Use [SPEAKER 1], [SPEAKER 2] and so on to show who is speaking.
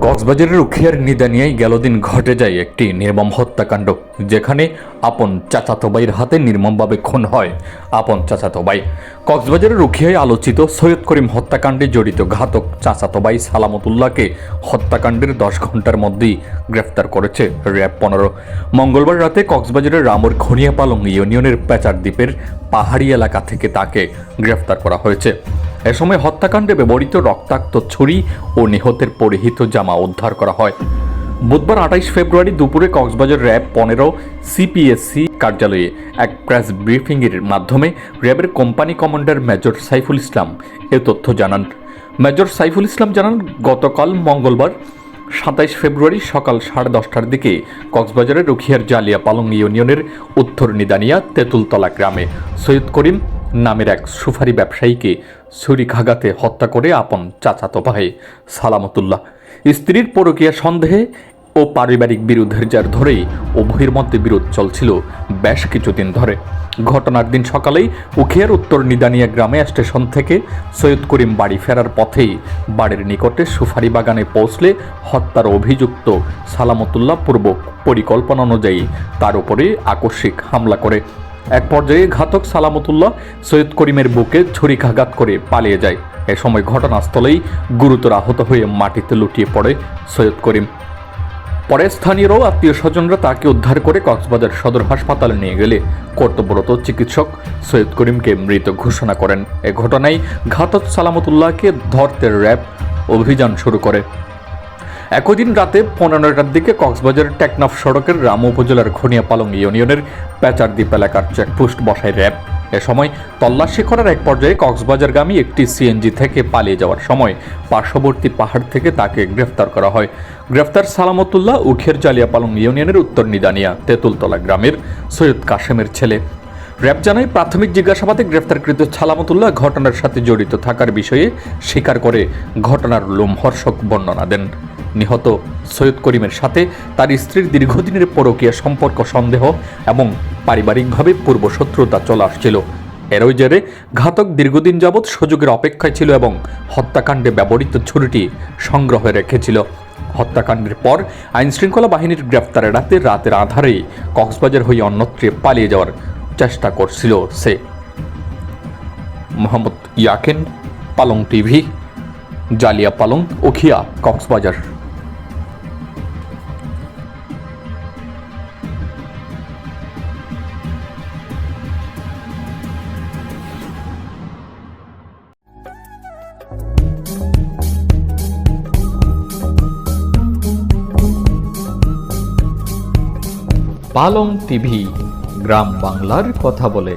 [SPEAKER 1] কক্সবাজারের উখিয়ার নিদানিয়ায় গেল দিন ঘটে যায় একটি নির্মম হত্যাকাণ্ড, যেখানে আপন চাচাতো ভাইয়ের হাতে নির্মমভাবে খুন হয় আপন চাচাতো ভাই। কক্সবাজারের উখিয়ায় আলোচিত সৈয়দ করিম হত্যাকাণ্ডে জড়িত ঘাতক চাচাতো ভাই সালামতুল্লাহকে হত্যাকাণ্ডের 10 ঘন্টার মধ্যেই গ্রেফতার করেছে র্যাব 15। মঙ্গলবার রাতে কক্সবাজারের রামুর ঘনিয়াপালং ইউনিয়নের পেচার দ্বীপের পাহাড়ি এলাকা থেকে তাকে গ্রেফতার করা হয়েছে। এ সময় হত্যাকাণ্ডে ব্যবহৃত রক্তাক্ত ছুরি ও নিহতের পরিহিত জামা উদ্ধার করা হয়। বুধবার 28 ফেব্রুয়ারি দুপুরে কক্সবাজার র্যাব 15 সিপিএসসি কার্যালয়ে এক প্রেস ব্রিফিংয়ের মাধ্যমে র্যাবের company commander major Saiful Islam এ তথ্য জানান। মেজর সাইফুল ইসলাম জানান, গতকাল মঙ্গলবার 27 ফেব্রুয়ারি সকাল 10:30টার দিকে কক্সবাজারের রুখিয়ার জালিয়াপালং ইউনিয়নের উত্তর নিদানিয়া তেঁতুলতলা গ্রামে সৈয়দ করিম নামের এক সুফারি ব্যবসায়ীকে ছুরিকাঘাতে হত্যা করে আপন চাচাতো ভাই সালামতুল্লাহ। স্ত্রীর পরকীয়া সন্দেহে ও পারিবারিক বিরোধের জের ধরেই উভয়ের মধ্যে বিরোধ চলছিল বেশ কিছুদিন ধরে। ঘটনার দিন সকালেই উখিয়ার উত্তর নিদানিয়া গ্রামে স্টেশন থেকে সৈয়দ করিম বাড়ি ফেরার পথেই বাড়ির নিকটে সুফারি বাগানে পৌঁছলে হত্যার অভিযুক্ত সালামতুল্লাহ পূর্ব পরিকল্পনা অনুযায়ী তার উপরে আকস্মিক হামলা করে। এক পর্যায়ে ঘাতক সালামতুল্লাহ সৈয়দ করিমের বুকে ছুরিকাঘাত করে পালিয়ে যায়। এ সময় ঘটনাস্থলেই গুরুতর আহত হয়ে মাটিতে লুটিয়ে পড়ে সৈয়দ করিম। পরে স্থানীয়রাও আত্মীয় স্বজনরা তাকে উদ্ধার করে কক্সবাজার সদর হাসপাতালে নিয়ে গেলে কর্তব্যরত চিকিৎসক সৈয়দ করিমকে মৃত ঘোষণা করেন। এ ঘটনায় ঘাতক সালামতুল্লাহকে ধরতে র্যাব অভিযান শুরু করে। একই দিন রাতে 15টার দিকে কক্সবাজার টেকনাফ সড়কের রামু উপজেলার ঘনিয়াপালং ইউনিয়নের পেচারদ্বীপ এলাকার চেকপোস্ট বসায় র্যাব। এ সময় তল্লাশি করার এক পর্যায়ে কক্সবাজারগামী একটি সিএনজি থেকে পালিয়ে যাওয়ার সময় পার্শ্ববর্তী পাহাড় থেকে তাকে গ্রেফতার করা হয়। গ্রেফতার সালামতুল্লাহ উখিয়ার জালিয়াপালং ইউনিয়নের উত্তর নিদানিয়া তেঁতুলতলা গ্রামের সৈয়দ কাশেমের ছেলে। র্যাব জানায়, প্রাথমিক জিজ্ঞাসাবাদে গ্রেফতারকৃত সালামতুল্লাহ ঘটনার সাথে জড়িত থাকার বিষয়ে স্বীকার করে ঘটনার লোমহর্ষক বর্ণনা দেন। নিহত সৈয়দ করিমের সাথে তার স্ত্রীর দীর্ঘদিনের পরকীয়া সম্পর্ক সন্দেহ এবং পারিবারিকভাবে পূর্বশত্রুতা চলে আসছিল। এরই জেরে ঘাতক দীর্ঘদিন যাবৎ সুযোগের অপেক্ষায় ছিল এবং হত্যাকাণ্ডে ব্যবহৃত ছুরিটি সংগ্রহে রেখেছিল। হত্যাকাণ্ডের পর আইনশৃঙ্খলা বাহিনীর গ্রেফতার এড়াতে রাতের আধারেই কক্সবাজার হয়ে অন্যত্রে পালিয়ে যাওয়ার চেষ্টা করছিল সে। মোহাম্মদ ইয়াকেন, পালং টিভি, জালিয়াপালং, উখিয়া, কক্সবাজার। পালং টিভি, গ্রাম বাংলার কথা বলে।